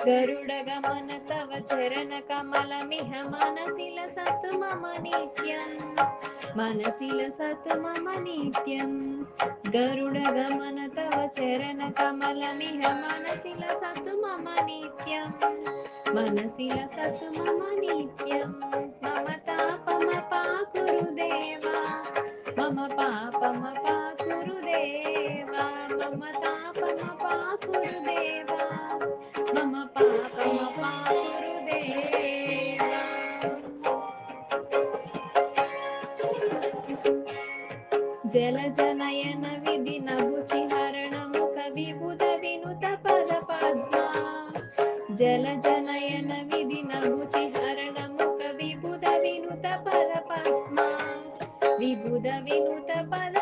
गरुडगमन तव चरण कमलमिह मनसि लसतु मम नित्यम् मनसि लसतु मम नित्यम् गरुडगमन तव चरण कमलमिह मनसि लसतु मम नित्यम् मनसि लसतु मम नित्यम् मम तापमपाकुरु देवा मम पापमपाकुरु देवा मम तापमपाकुरु देवा मम पापमपाकुरु देवा जलजनयन विधि नभुचिहरण मुख विबुध विनुत पद पद्मा जलजनयन विधि नभुचिहरण मुख विबुध विनुत पद पद्मा विबुध विनुत पद